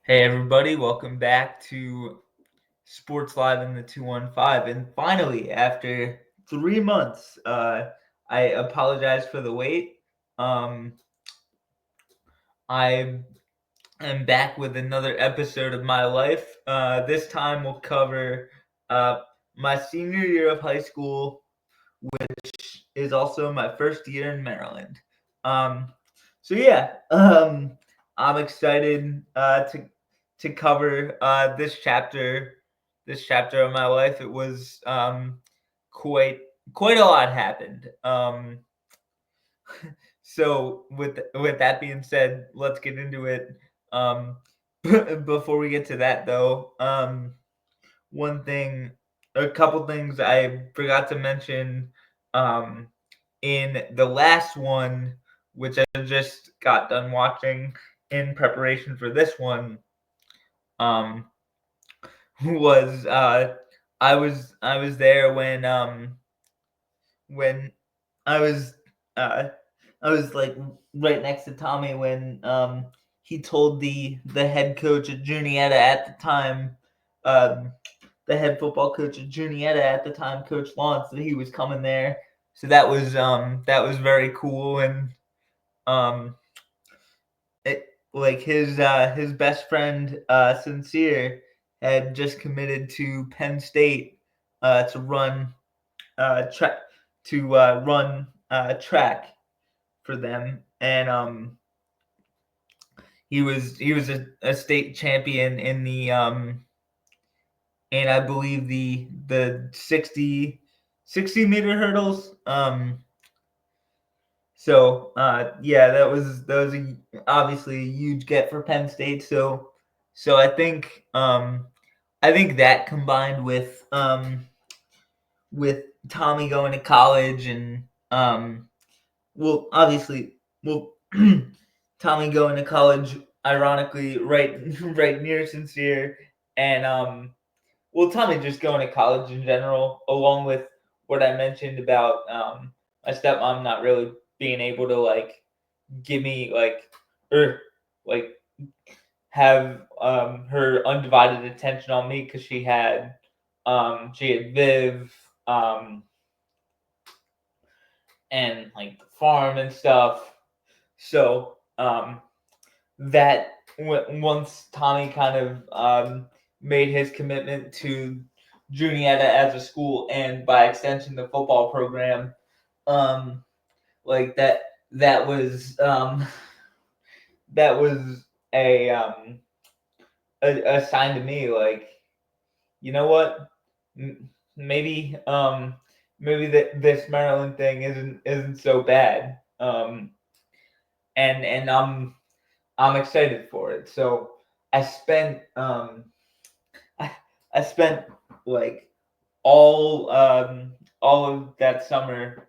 Hey everybody, welcome back to Sports Live in the 215. And finally, after 3 months, I apologize for the wait. I am back with another episode of my life. This time we'll cover uh, my senior year of high school, which is also my first year in Maryland. Um, I'm excited to cover this chapter of my life. It was quite quite a lot happened. So with that being said, let's get into it. Um, before we get to that though, one thing, a couple things I forgot to mention um, in the last one, which I just got done watching in preparation for this one, um, was I was there when I was uh, I was like right next to Tommy when he told the head coach at Juniata at the time, um, the head football coach at Juniata at the time, Coach Lawrence, that he was coming there. So that was very cool, and um, his best friend Sincere had just committed to Penn State to run track track for them, and he was a state champion in the and I believe the 60 meter hurdles. Yeah, that was obviously a huge get for Penn State. So I think that combined with Tommy going to college and well, obviously, well, Tommy going to college, ironically, right, right near Sincere, and well, Tommy just going to college in general, along with what I mentioned about my stepmom not really being able to like give me or like have her undivided attention on me because she had Viv and like the farm and stuff. So that once Tommy kind of made his commitment to Juniata as a school and by extension the football program, um, like that was that was a, um, a sign to me like, you know what, maybe maybe this Maryland thing isn't so bad, and I'm excited for it. So I spent I, I spent like all of that summer,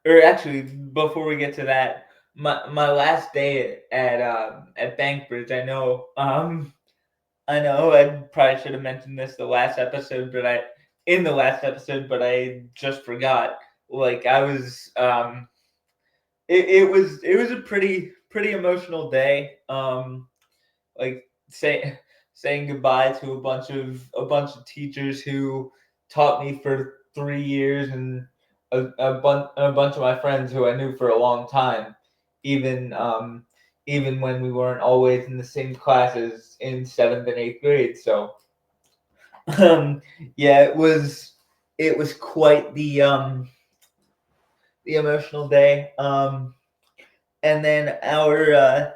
or actually before we get to that, my last day at Bankbridge. I know I probably should have mentioned this the last episode, but I just forgot. Like I was it was a pretty emotional day. Like saying goodbye to a bunch of teachers who taught me for 3 years, and a bunch of my friends who I knew for a long time, even even when we weren't always in the same classes in 7th and 8th grade. So um, yeah, it was quite the emotional day. And then our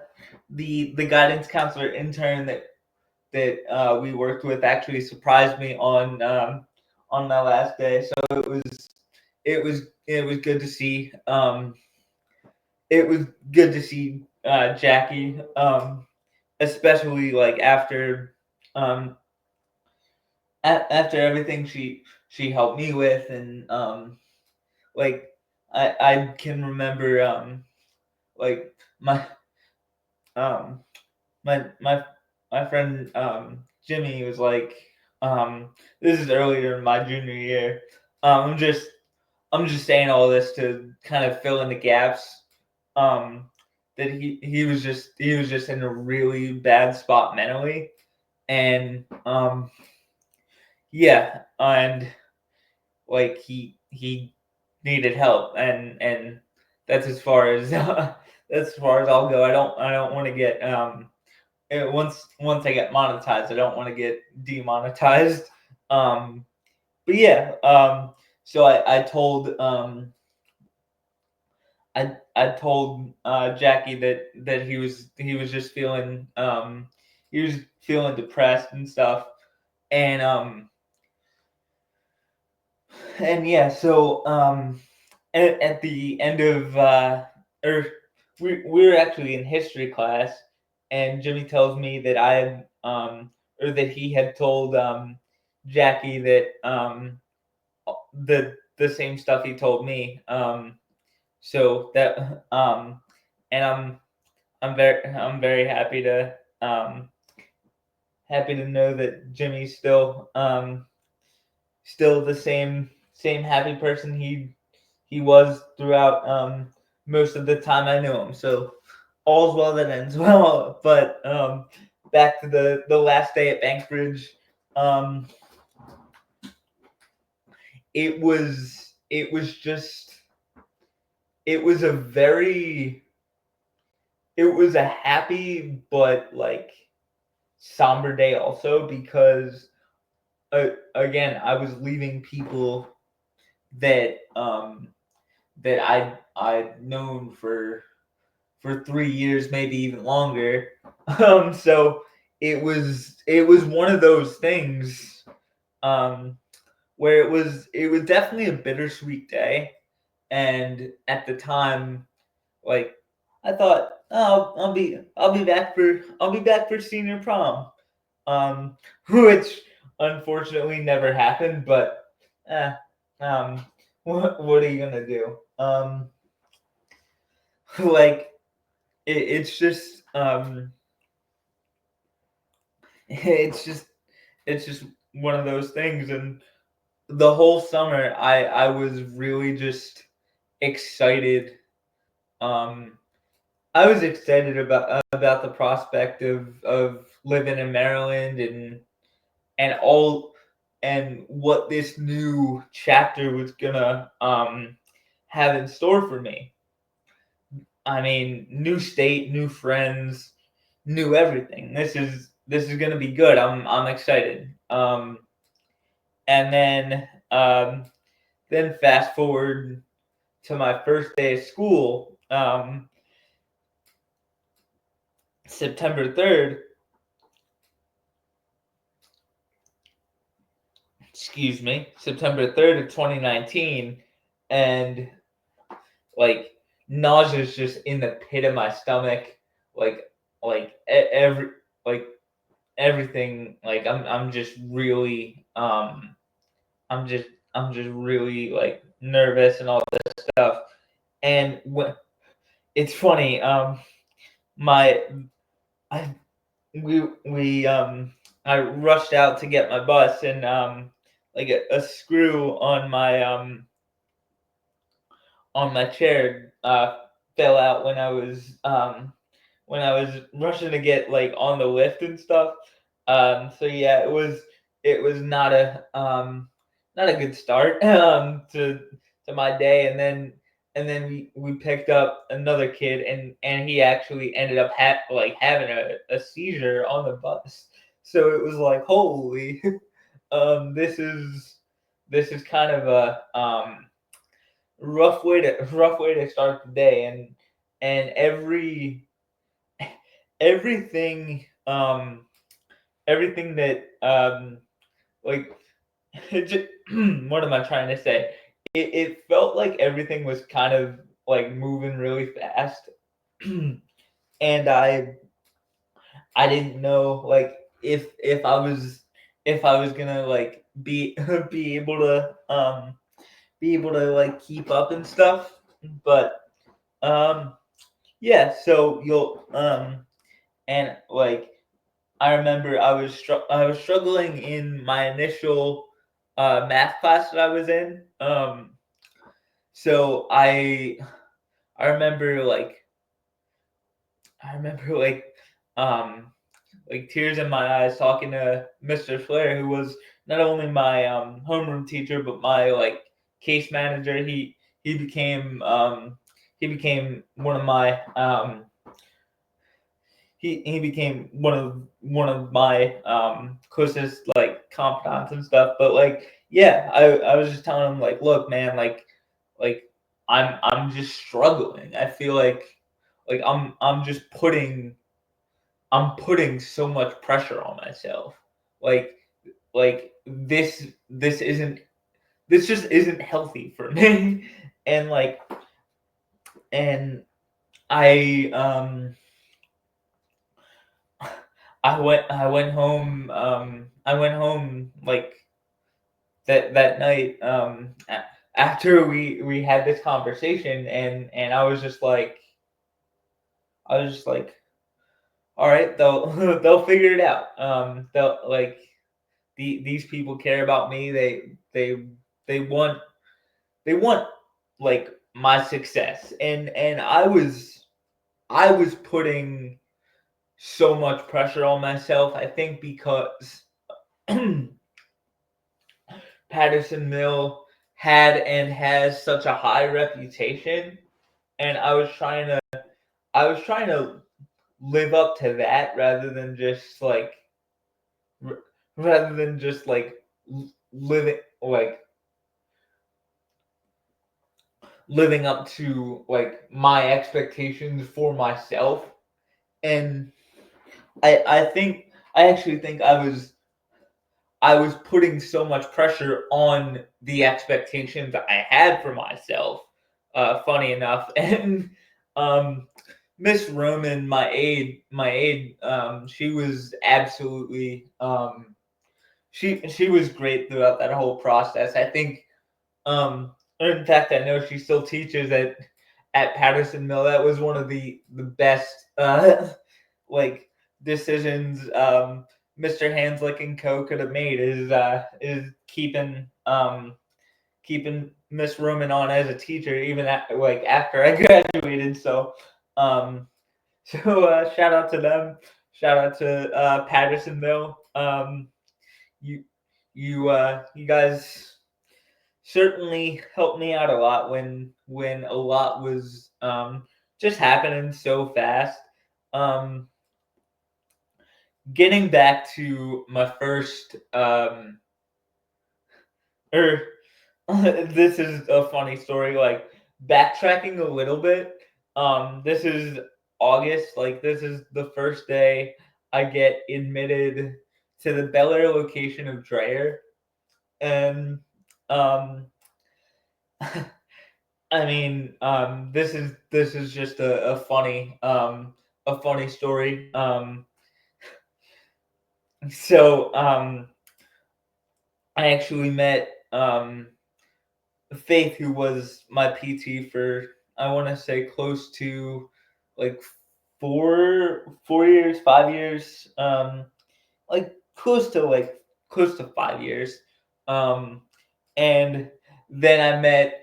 the guidance counselor intern that we worked with actually surprised me on my last day. So it was good to see. It was good to see Jackie, especially like um, after everything she helped me with, and like I can remember like my um my my my friend Jimmy was like, this is earlier in my junior year. I'm just saying all this to kind of fill in the gaps. Um, that he was just in a really bad spot mentally, and yeah, and like he needed help, and that's as far as that's as far as I'll go. I don't want to get once I get monetized, I don't want to get demonetized. Um, but yeah, so I told I told Jackie that he was just feeling he was feeling depressed and stuff, and yeah, so at the end of or we were actually in history class, and Jimmy tells me that I or that he had told Jackie that the same stuff he told me. So that and I'm very happy to know that Jimmy's still the same happy person he was throughout most of the time I knew him. So all's well that ends well. But back to the last day at Bankbridge, um, it was just it was a very it was a happy but like somber day also because again I was leaving people that that I'd known for 3 years, maybe even longer. So it was one of those things where it was definitely a bittersweet day, and at the time, like I thought, oh, I'll be back for senior prom, which unfortunately never happened. But eh, what are you gonna do? Like it's just it's just it's just one of those things, and the whole summer I was really just excited. um I was excited about the prospect of living in Maryland and all and what this new chapter was gonna have in store for me. I mean, new state, new friends, new everything. This is gonna be good. I'm excited. And then fast forward to my first day of school, September 3rd. Excuse me, September 3rd of 2019, and like nausea's just in the pit of my stomach, like every like everything. Like I'm just really I'm just really like nervous and all this stuff. And when it's funny, my I we I rushed out to get my bus, and like a screw on my chair fell out when I was rushing to get like on the lift and stuff. So yeah, it was not a good start to my day, and then we picked up another kid, and he actually ended up like having a seizure on the bus. So it was like holy, this is kind of a rough way to start the day, and everything everything that like what am I trying to say? It felt like everything was kind of like moving really fast, and I didn't know like if I was gonna like be able to like keep up and stuff. But um yeah, so you'll and like I remember I was struggling in my initial math class that I was in. So I remember like I remember like tears in my eyes talking to Mr. Flair, who was not only my homeroom teacher but my like case manager. He became he became one of my he became one of my closest like confidants and stuff. But like yeah, I was just telling him like, look, man, like I'm just struggling. I feel like I'm just putting so much pressure on myself. Like this isn't this just isn't healthy for me. and like and I I went home like that night after we had this conversation, and I was just like, all right, they'll they'll figure it out. They'll like these people care about me. They want they want like my success, and I was putting so much pressure on myself. I think because Patterson Mill had and has such a high reputation, and I was trying to live up to that r- rather than just like living like living up to like my expectations for myself. And I actually think I was putting so much pressure on the expectations I had for myself. Funny enough, and um, Miss Roman, my aide, she was absolutely she was great throughout that whole process. I think, in fact, I know she still teaches at Patterson Mill. That was one of the best like decisions Mr. Hanslick and Co. could have made is keeping Miss Roman on as a teacher even like after I graduated. So um, shout out to them. Shout out to Patterson Mill. You you guys certainly helped me out a lot when a lot was just happening so fast. Um, Getting back to my first or this is a funny story. Like backtracking a little bit. This is August. Like this is the first day I get admitted to the Bel Air location of Dreyer, and um, I mean, this is just a funny story. So I actually met Faith, who was my PT for I want to say close to like 4 years, 5 years, like close to 5 years, and then I met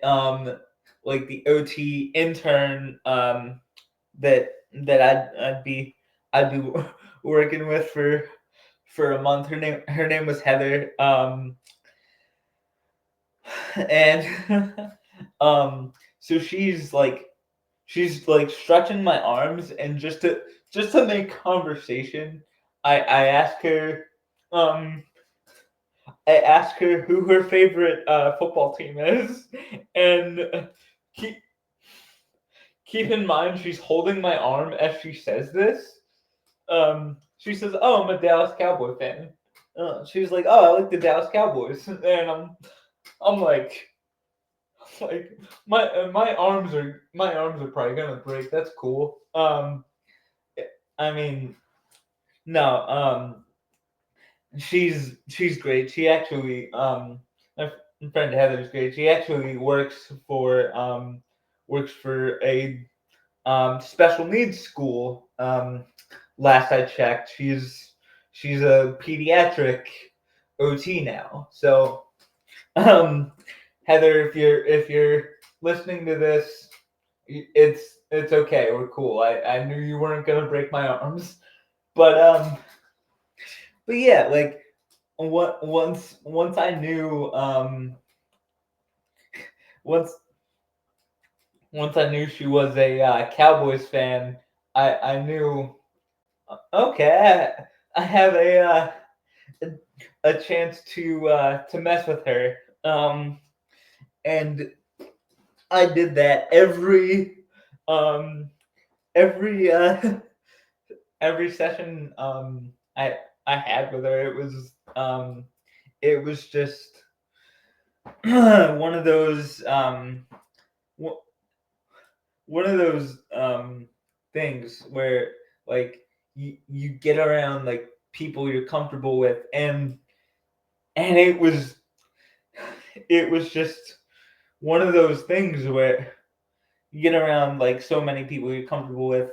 like the OT intern that I'd be working with for a month. Her name was Heather, and so she's like stretching my arms, and just to make conversation, I ask her um I ask her who her favorite football team is, and keep keep in mind she's holding my arm as she says this. She says, "Oh, I'm a Dallas Cowboy fan." She's like, "Oh, I like the Dallas Cowboys," and I'm like my arms are probably gonna break. That's cool. I mean, no, she's great. She actually my friend Heather's great. She actually works for a special needs school. Last I checked, she's a pediatric OT now. So um, Heather, if you're listening to this, it's it's okay. We're cool. I knew you weren't gonna break my arms, but yeah, like once I knew once once I knew she was a Cowboys fan, I knew okay, I have a chance to mess with her. And I did that um every every session I had with her. It was just one of those one of those things where like you get around like people you're comfortable with, and it was just one of those things where you get around like so many people you're comfortable with.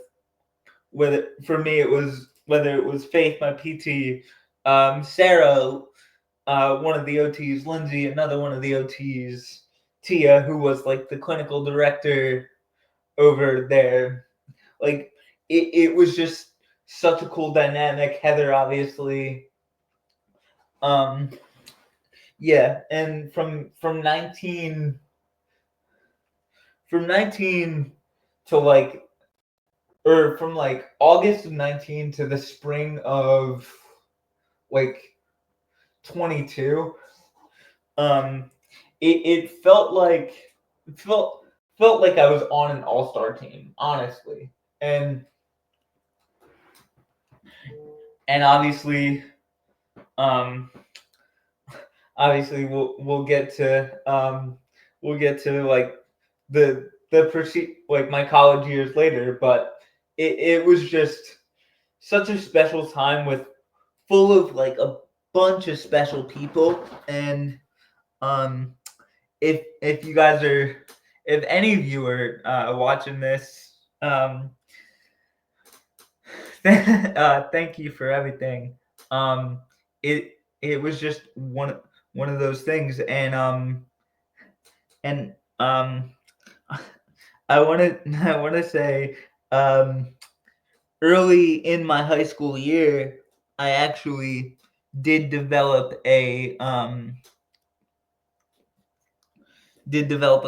Whether for me it was whether it was Faith, my PT, Sarah, one of the OTs, Lindsay, another one of the OTs, Tia, who was like the clinical director over there. Like it was just such a cool dynamic. Heather, obviously, um, yeah, and from 19 to like or from like August of 19 to the spring of like 22, um it it felt like I was on an all-star team, honestly. And um obviously we'll get to like the proceed like my college years later, but it was just such a special time with full of like a bunch of special people. And um if you guys are if any of you are watching this, thank you for everything. um it was just one of those things. And I want to say, um early in my high school year, I actually did develop a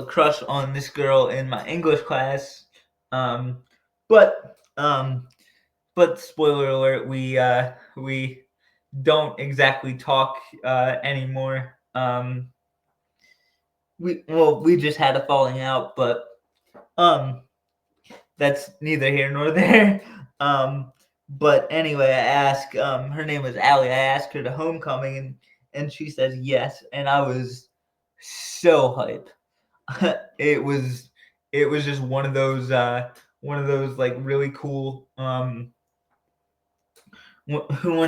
crush on this girl in my English class. Um, but spoiler alert, we don't exactly talk anymore. We just had a falling out, but um, that's neither here nor there. But anyway, I asked, her name was Allie. I asked her to homecoming, and she says yes, and I was so hyped. it was it was just one of those like really cool one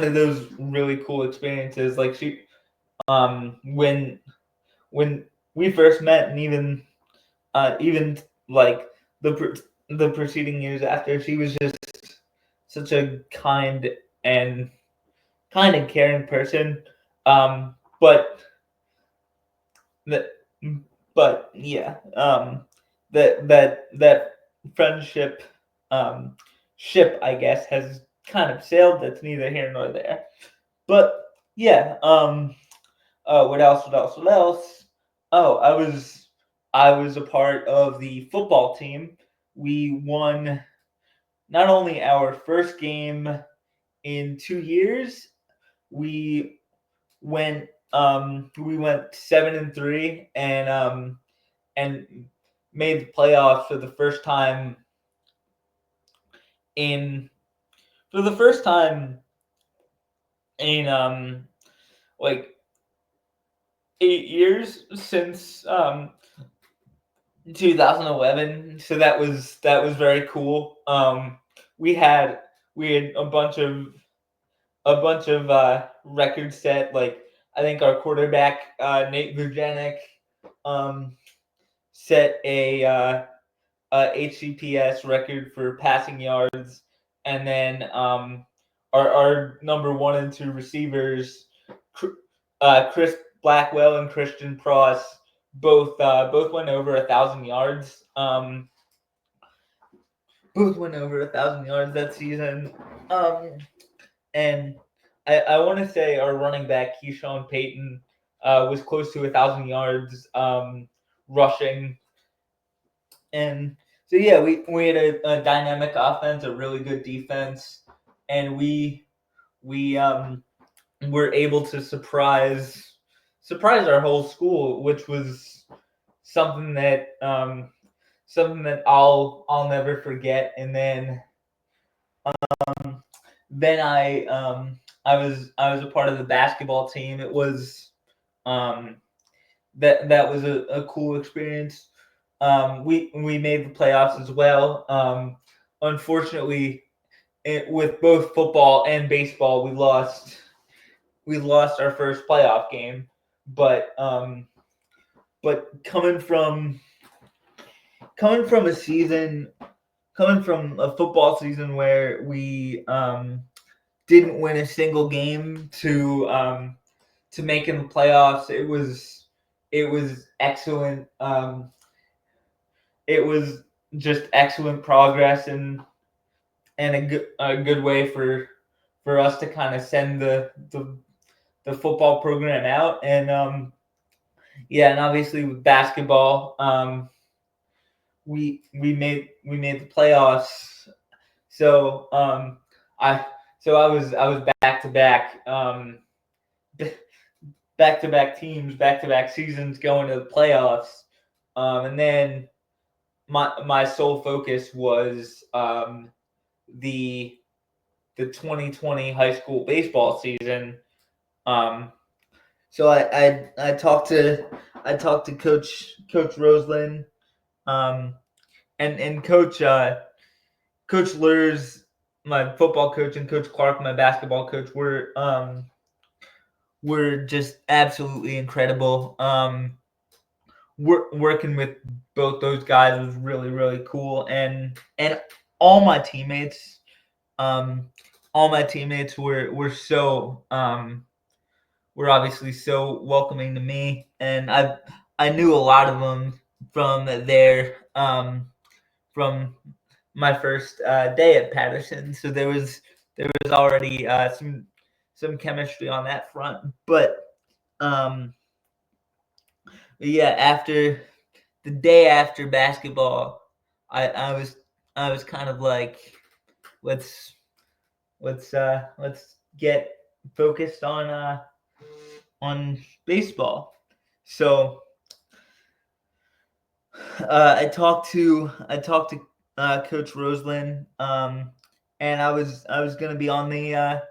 of those really cool experiences. Like when when we first met, and even like the preceding years after, she was just such a and kind and caring person. But that but yeah, that friendship ship, I guess, has kind of sailed. That's neither here nor there. But yeah, what else? What else? What else? Oh, I was a part of the football team. We won not only our first game in 2 years, we we went 7-3, and made the playoffs for the first time in for the first time in like 8 years since 2011. So that was very cool. We had we had a bunch of records set. Like I think our quarterback Nate Vujanik um, set HCPS record for passing yards, and then our number 1 and 2 receivers, Chris Blackwell and Christian Pross, both went over 1,000 yards. both went over 1,000 yards that season. And I want to say our running back Keyshawn Payton was close to 1,000 yards rushing. And so yeah, we had a dynamic offense, a really good defense, and we were able to surprise our whole school, which was something that I'll never forget. And then I was a part of the basketball team. It was um, that was a cool experience. We made the playoffs as well. Unfortunately, with both football and baseball, we lost our first playoff game. But coming from a season, coming from a football season where we didn't win a single game to making the playoffs, it was excellent. It was just excellent progress, and a good way for us to kind of send the football program out. And yeah, and obviously with basketball, we made the playoffs. So I I was back to back teams, back to back seasons going to the playoffs. And then my sole focus was the the 2020 high school baseball season. Um, so I talked to Coach Roseland, um, and Coach Lurs, my football coach, and Coach Clark, my basketball coach, were just absolutely incredible. Working with both those guys was really really cool, and all my teammates, um, all my teammates were obviously so welcoming to me, and I knew a lot of them from my first day at Patterson, so there was already some chemistry on that front. Um, but yeah, after the day after basketball, I was kind of like, let's let's get focused on baseball. So I talked to Coach Roseland, and I was gonna be on the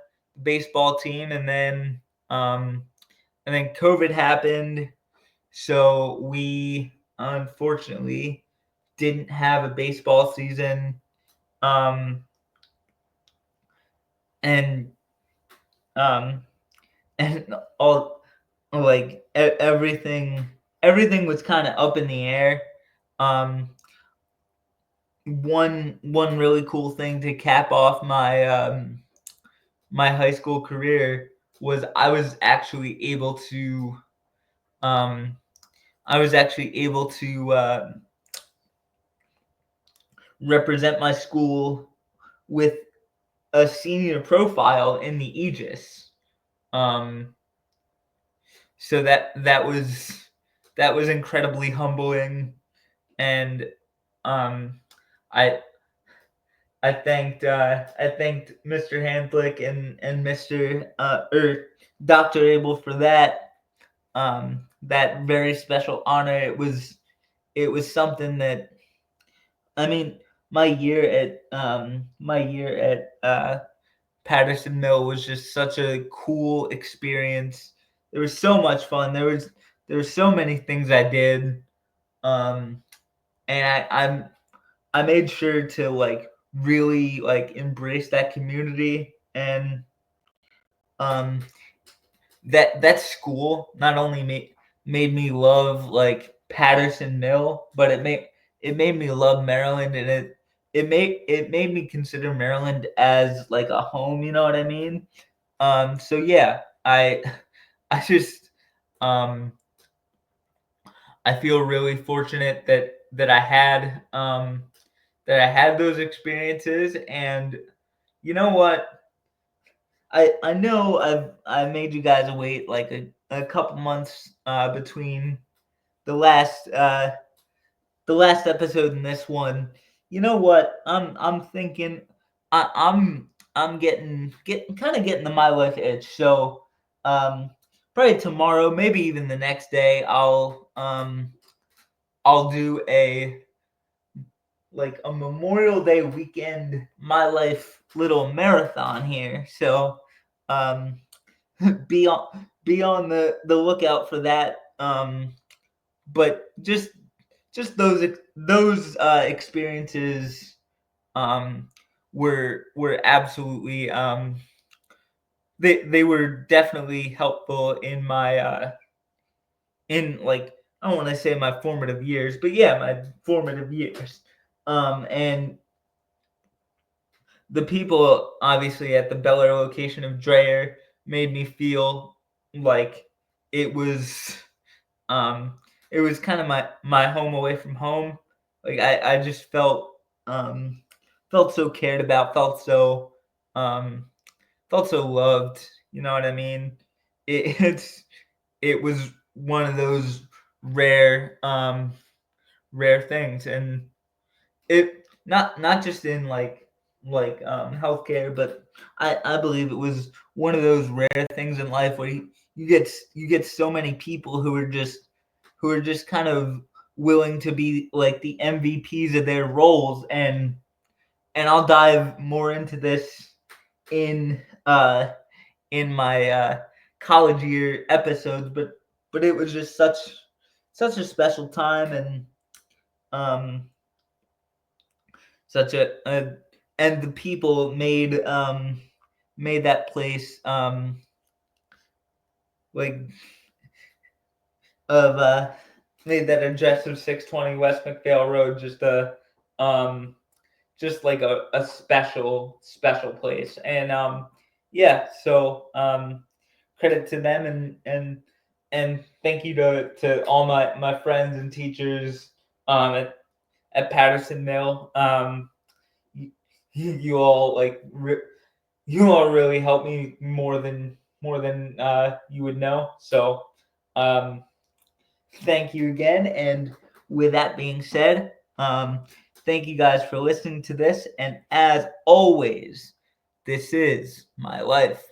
baseball team, um, and then COVID happened, so we unfortunately didn't have a baseball season, um, and um, and all like everything was kind of up in the air. Um, one really cool thing to cap off my high school career was um, I was actually able to represent my school with a senior profile in the Aegis. Um, so that was incredibly humbling, and um, I I thanked Mr. Handlick and Mr. Or Dr. Abel for that very special honor. It was something that, I mean, my year at Patterson Mill was just such a cool experience. There was so much fun. There were so many things I did, um, and I made sure to like really like embrace that community, and um, that school not only made me love like Patterson Mill, but it made me love Maryland, and it made me consider Maryland as like a home. You know what I mean? So yeah, I just um, I feel really fortunate that I had that I had those experiences. And you know what? I know I made you guys wait like a couple months between the last uh, the last episode and this one. You know what? I'm thinking I'm getting kind of getting the my life itch. So um, probably tomorrow, maybe even the next day, I'll do a like a Memorial Day weekend my life little marathon here. So um, be on be on the lookout for that. But just those experiences um, were absolutely they were definitely helpful in my in like I don't want to say my formative years, but yeah, my formative years. And the people obviously at the Bel Air location of Dreyer made me feel like it was um it was kind of my home away from home. Like I just um felt so cared about, um felt so loved, you know what I mean? It's it was one of those rare rare things. And it not just in healthcare, but I believe it was one of those rare things in life where you get so many people who are just kind of willing to be like the MVPs of their roles. And I'll dive more into this in in my college year episodes, but it was just such a special time. And um such a and the people made that place like of made that address of 620 West McPhail Road um just like a special place. And yeah, so credit to them. And thank you to all my friends and teachers at Patterson Mill. You, you all you all really helped me more than you would know. So um, thank you again. And with that being said, thank you guys for listening to this. And as always, this is my life.